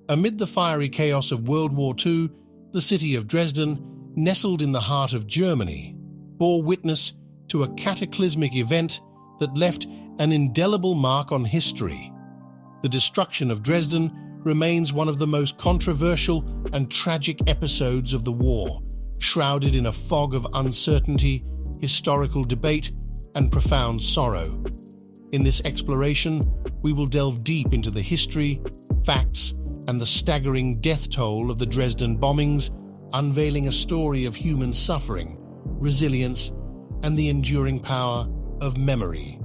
Amid the fiery chaos of World War II, the city of Dresden, nestled in the heart of Germany, bore witness to a cataclysmic event that left an indelible mark on history. The destruction of Dresden remains one of the most controversial and tragic episodes of the war, shrouded in a fog of uncertainty, historical debate, and profound sorrow. In this exploration, we will delve deep into the history, facts, and the staggering death toll of the Dresden bombings, unveiling a story of human suffering, resilience, and the enduring power of memory.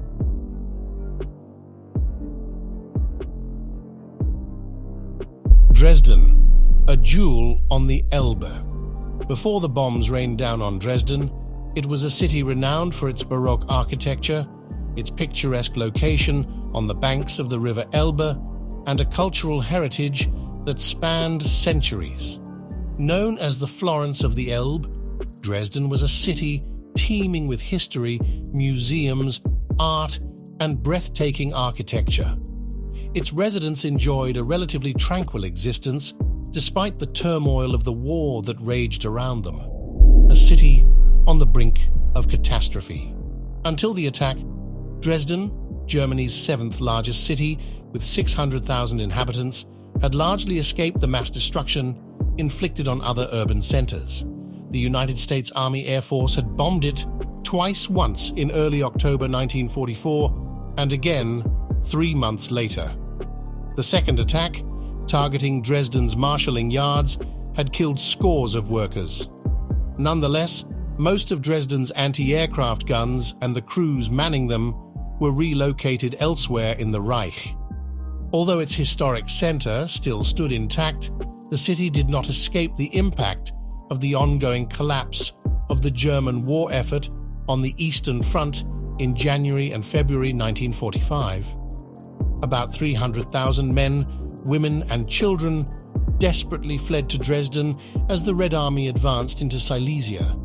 Dresden, a jewel on the Elbe. Before the bombs rained down on Dresden, it was a city renowned for its Baroque architecture, its picturesque location on the banks of the River Elbe, and a cultural heritage that spanned centuries. Known as the Florence of the Elbe, Dresden was a city teeming with history, museums, art, and breathtaking architecture. Its residents enjoyed a relatively tranquil existence despite the turmoil of the war that raged around them. A city on the brink of catastrophe. Until the attack, Dresden, Germany's seventh largest city with 600,000 inhabitants, had largely escaped the mass destruction inflicted on other urban centers. The United States Army Air Force had bombed it once in early October 1944 and again 3 months later. The second attack, targeting Dresden's marshalling yards, had killed scores of workers. Nonetheless, most of Dresden's anti-aircraft guns and the crews manning them were relocated elsewhere in the Reich. Although its historic center still stood intact, the city did not escape the impact of the ongoing collapse of the German war effort on the Eastern Front in January and February 1945. About 300,000 men, women, and children desperately fled to Dresden as the Red Army advanced into Silesia.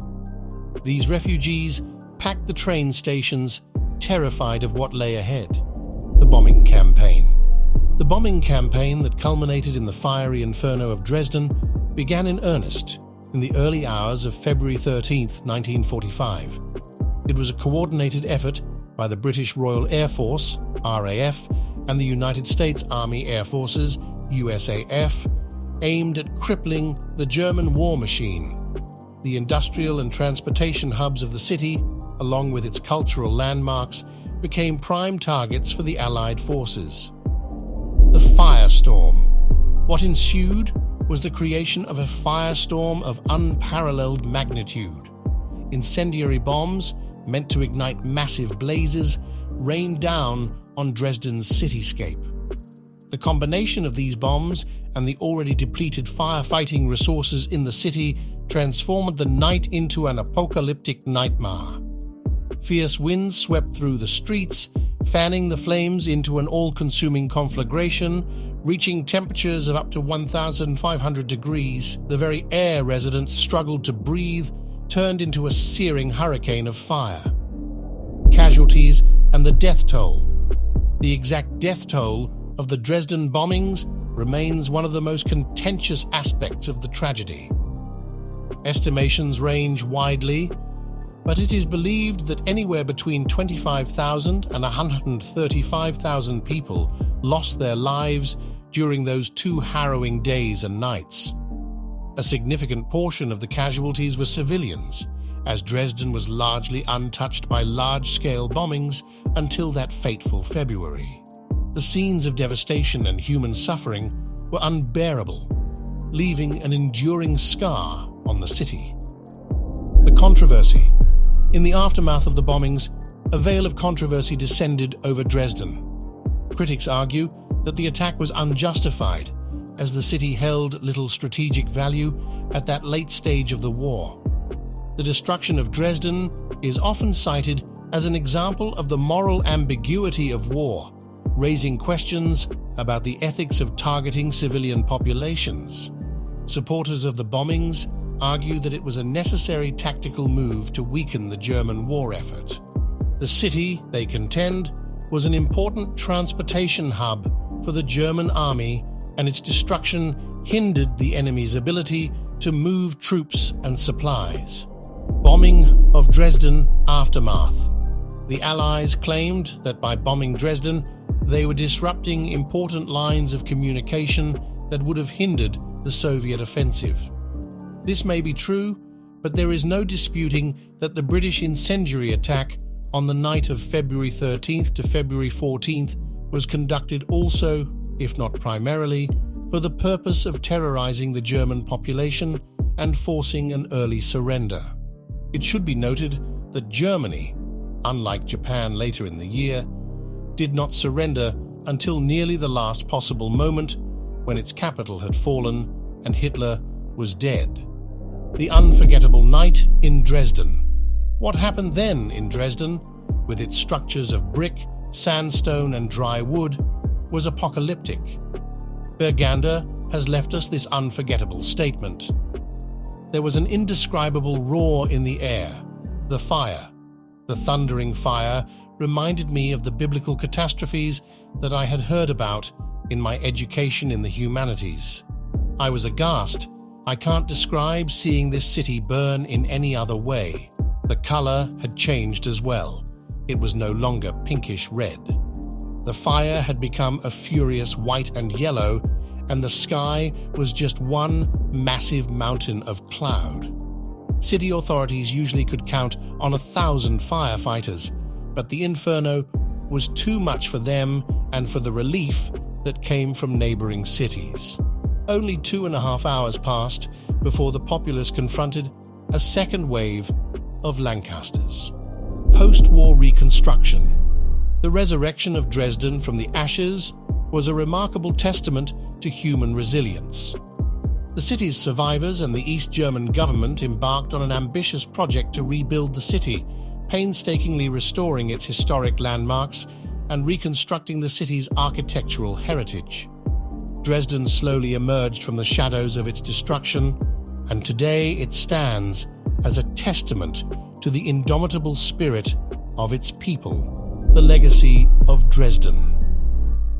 These refugees packed the train stations, terrified of what lay ahead. The bombing campaign. The bombing campaign that culminated in the fiery inferno of Dresden began in earnest in the early hours of February 13, 1945. It was a coordinated effort by the British Royal Air Force, RAF, and the United States Army Air Forces, USAF, aimed at crippling the German war machine. The industrial and transportation hubs of the city, along with its cultural landmarks, became prime targets for the Allied forces. The firestorm. What ensued was the creation of a firestorm of unparalleled magnitude. Incendiary bombs, meant to ignite massive blazes, rained down on Dresden's cityscape. The combination of these bombs and the already depleted firefighting resources in the city transformed the night into an apocalyptic nightmare. Fierce winds swept through the streets, fanning the flames into an all-consuming conflagration, reaching temperatures of up to 1,500 degrees. The very air residents struggled to breathe turned into a searing hurricane of fire. Casualties and the death toll. The exact death toll of the Dresden bombings remains one of the most contentious aspects of the tragedy. Estimations range widely, but it is believed that anywhere between 25,000 and 135,000 people lost their lives during those 2 harrowing days and nights. A significant portion of the casualties were civilians, as Dresden was largely untouched by large-scale bombings until that fateful February. The scenes of devastation and human suffering were unbearable, leaving an enduring scar on the city. The controversy. In the aftermath of the bombings, a veil of controversy descended over Dresden. Critics argue that the attack was unjustified, as the city held little strategic value at that late stage of the war. The destruction of Dresden is often cited as an example of the moral ambiguity of war, raising questions about the ethics of targeting civilian populations. Supporters of the bombings argue that it was a necessary tactical move to weaken the German war effort. The city, they contend, was an important transportation hub for the German army and its destruction hindered the enemy's ability to move troops and supplies. Bombing of Dresden aftermath. The Allies claimed that by bombing Dresden, they were disrupting important lines of communication that would have hindered the Soviet offensive. This may be true, but there is no disputing that the British incendiary attack on the night of February 13th to February 14th was conducted also, if not primarily, for the purpose of terrorizing the German population and forcing an early surrender. It should be noted that Germany, unlike Japan later in the year, did not surrender until nearly the last possible moment, when its capital had fallen and Hitler was dead. The unforgettable night in Dresden. What happened then in Dresden, with its structures of brick, sandstone and dry wood, was apocalyptic. Bergander has left us this unforgettable statement. There was an indescribable roar in the air, the fire. The thundering fire reminded me of the biblical catastrophes that I had heard about in my education in the humanities. I was aghast. I can't describe seeing this city burn in any other way. The color had changed as well. It was no longer pinkish red. The fire had become a furious white and yellow, and the sky was just one massive mountain of cloud. City authorities usually could count on 1,000 firefighters, but the inferno was too much for them and for the relief that came from neighboring cities. Only 2.5 hours passed before the populace confronted a second wave of Lancasters. Post-war reconstruction. The resurrection of Dresden from the ashes was a remarkable testament to human resilience. The city's survivors and the East German government embarked on an ambitious project to rebuild the city, painstakingly restoring its historic landmarks and reconstructing the city's architectural heritage. Dresden slowly emerged from the shadows of its destruction, and today it stands as a testament to the indomitable spirit of its people, the legacy of Dresden.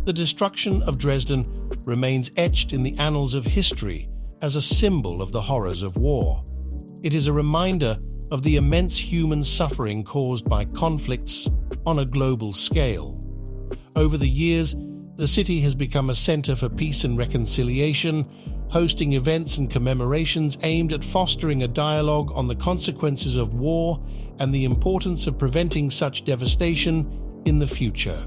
The destruction of Dresden remains etched in the annals of history as a symbol of the horrors of war. It is a reminder of the immense human suffering caused by conflicts on a global scale. Over the years, the city has become a center for peace and reconciliation, hosting events and commemorations aimed at fostering a dialogue on the consequences of war and the importance of preventing such devastation in the future.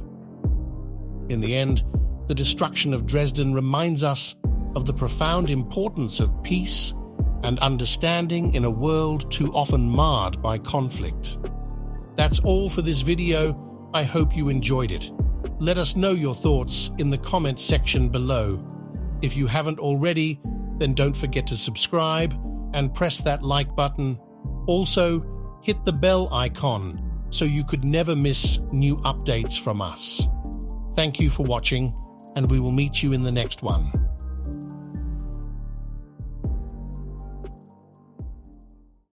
In the end, the destruction of Dresden reminds us of the profound importance of peace and understanding in a world too often marred by conflict. That's all for this video. I hope you enjoyed it. Let us know your thoughts in the comments section below. If you haven't already, then don't forget to subscribe and press that like button. Also, hit the bell icon so you could never miss new updates from us. Thank you for watching, and we will meet you in the next one.